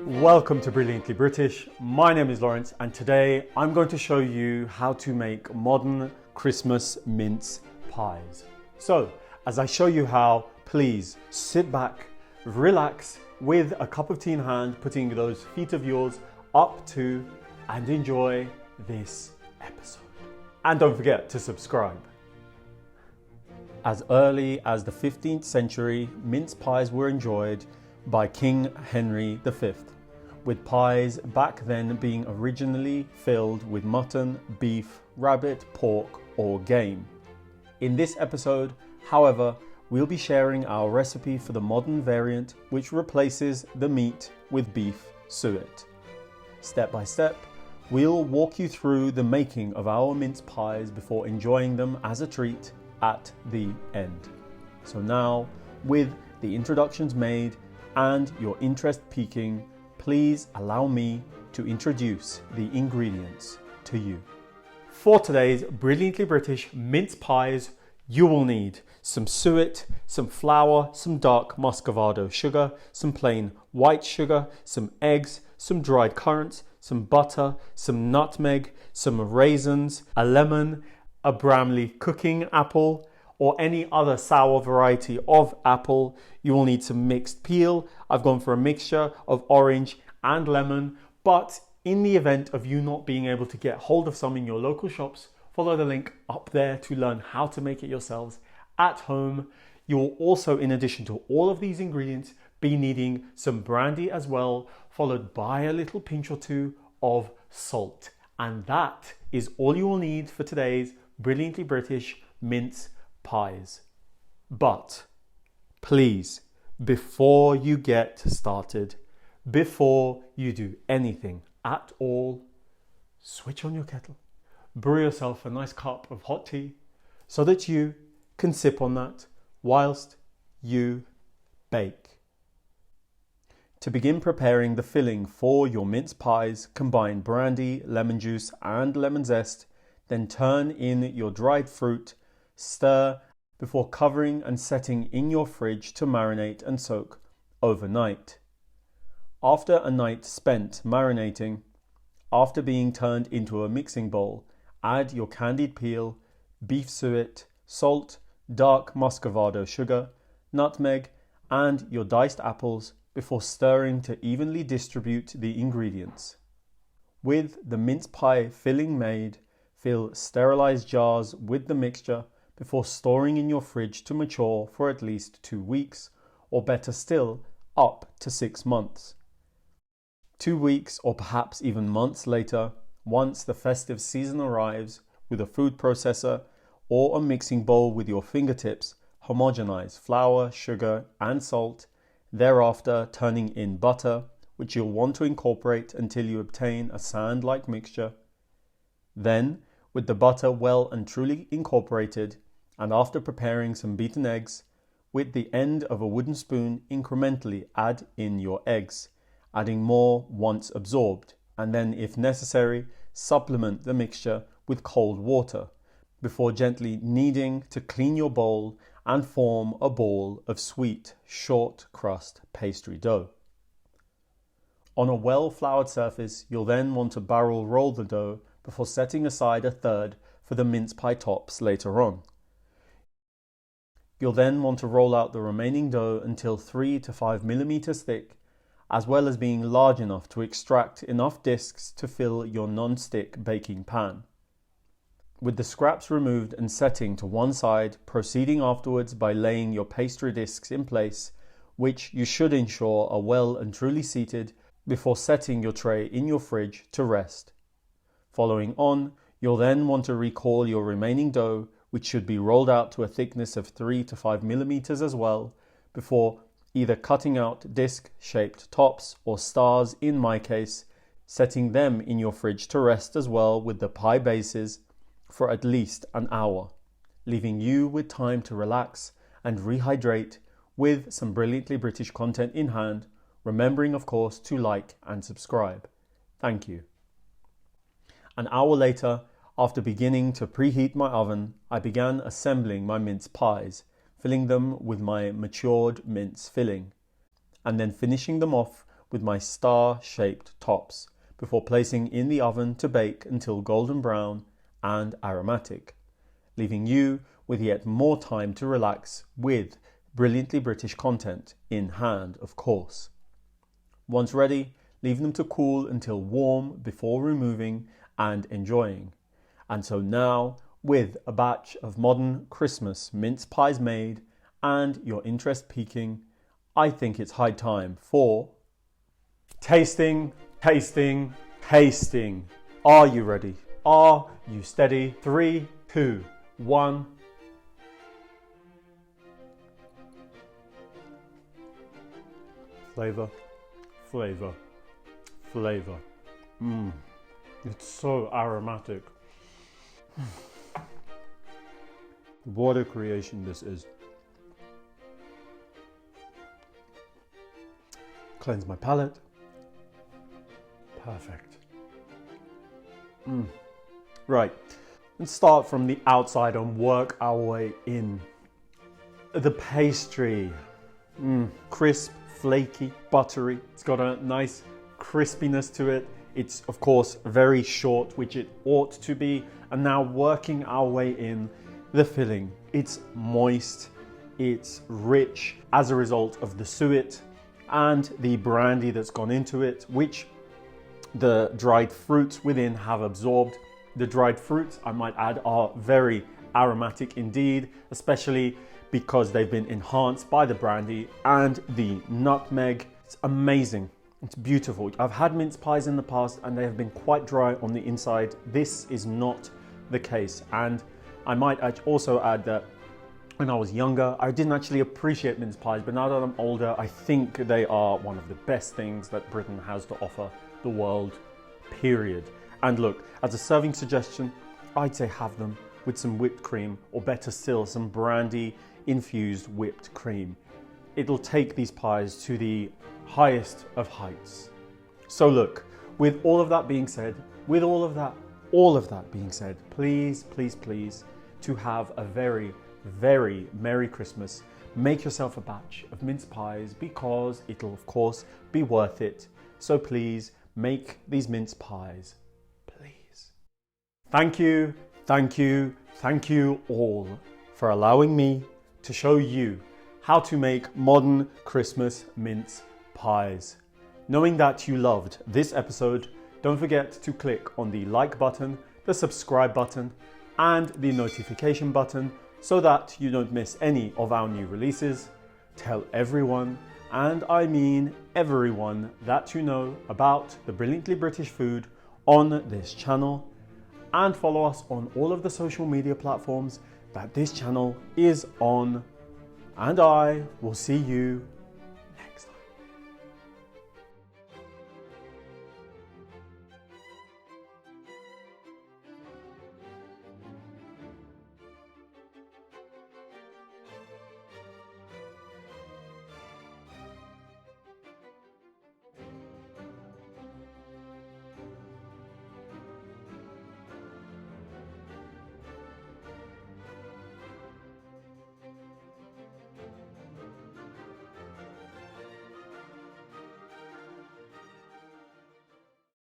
Welcome to Brilliantly British. My name is Lawrence and today I'm going to show you how to make modern Christmas mince pies. So, as I show you how, please sit back, relax with a cup of tea in hand, putting those feet of yours up to and enjoy this episode. And don't forget to subscribe. As early as the 15th century, mince pies were enjoyed by King Henry V, with pies back then being originally filled with mutton, beef, rabbit, pork or game. In this episode, however, we'll be sharing our recipe for the modern variant which replaces the meat with beef suet. Step by step, we'll walk you through the making of our mince pies before enjoying them as a treat at the end. So now, with the introductions made and your interest peaking, please allow me to introduce the ingredients to you. For today's Brilliantly British mince pies, you will need some suet, some flour, some dark Muscavado sugar, some plain white sugar, some eggs, some dried currants, some butter, some nutmeg, some raisins, a lemon, a Bramley cooking apple, or any other sour variety of apple. You will need some mixed peel. I've gone for a mixture of orange and lemon, but in the event of you not being able to get hold of some in your local shops, follow the link up there to learn how to make it yourselves at home. You will also, in addition to all of these ingredients, be needing some brandy as well, followed by a little pinch or two of salt. And that is all you will need for today's Brilliantly British mince pies. But please, before you get started, before you do anything at all, switch on your kettle, brew yourself a nice cup of hot tea so that you can sip on that whilst you bake. To begin preparing the filling for your mince pies, combine brandy, lemon juice and lemon zest, then turn in your dried fruit, stir before covering and setting in your fridge to marinate and soak overnight. After a night spent marinating, after being turned into a mixing bowl, add your candied peel, beef suet, salt, dark Muscavado sugar, nutmeg, and your diced apples before stirring to evenly distribute the ingredients. With the mince pie filling made, fill sterilized jars with the mixture before storing in your fridge to mature for at least 2 weeks, or better still, up to 6 months. 2 weeks or perhaps even months later, once the festive season arrives, with a food processor or a mixing bowl with your fingertips, homogenize flour, sugar and salt, thereafter turning in butter, which you'll want to incorporate until you obtain a sand-like mixture. Then, with the butter well and truly incorporated, and after preparing some beaten eggs, with the end of a wooden spoon incrementally add in your eggs, adding more once absorbed, and then if necessary, supplement the mixture with cold water, before gently kneading to clean your bowl and form a ball of sweet, short crust pastry dough. On a well-floured surface, you'll then want to barrel roll the dough before setting aside a third for the mince pie tops later on. You'll then want to roll out the remaining dough until 3 to 5 millimeters thick, as well as being large enough to extract enough discs to fill your non-stick baking pan. With the scraps removed and setting to one side, proceeding afterwards by laying your pastry discs in place, which you should ensure are well and truly seated before setting your tray in your fridge to rest. Following on, you'll then want to recall your remaining dough, which should be rolled out to a thickness of 3 to 5 millimeters as well, before either cutting out disc-shaped tops or stars in my case, setting them in your fridge to rest as well with the pie bases for at least an hour, leaving you with time to relax and rehydrate with some Brilliantly British content in hand, remembering of course to like and subscribe. Thank you. An hour later, after beginning to preheat my oven, I began assembling my mince pies, filling them with my matured mince filling, and then finishing them off with my star-shaped tops before placing in the oven to bake until golden brown and aromatic, leaving you with yet more time to relax with brilliantly British content in hand, of course. Once ready, leave them to cool until warm before removing and enjoying. And so now, with a batch of modern Christmas mince pies made and your interest peaking, I think it's high time for tasting, tasting, tasting. Are you ready? Are you steady? 3, 2, 1. Flavor, flavor, flavor. It's so aromatic. What a creation this is. Cleanse my palate. Perfect. Right, let's start from the outside and work our way in. The pastry. Crisp, flaky, buttery. It's got a nice crispiness to it. It's of course very short, which it ought to be. And now working our way in, the filling. It's moist, it's rich as a result of the suet and the brandy that's gone into it, which the dried fruits within have absorbed. The dried fruits, I might add, are very aromatic indeed, especially because they've been enhanced by the brandy and the nutmeg. It's amazing. It's beautiful. I've had mince pies in the past and they have been quite dry on the inside. This is not the case. And I might also add that when I was younger, I didn't actually appreciate mince pies, but now that I'm older, I think they are one of the best things that Britain has to offer the world, period. And look, as a serving suggestion, I'd say have them with some whipped cream, or better still, some brandy infused whipped cream. It'll take these pies to the highest of heights. So look, with all of that being said, please, please, please, to have a very, very Merry Christmas, make yourself a batch of mince pies because it'll of course be worth it. So please make these mince pies, please. Thank you, thank you, thank you all for allowing me to show you how to make modern Christmas mince pies. Knowing that you loved this episode, don't forget to click on the like button, the subscribe button, and the notification button so that you don't miss any of our new releases. Tell everyone, and I mean everyone, that you know about the brilliantly British food on this channel, and follow us on all of the social media platforms that this channel is on. And I will see you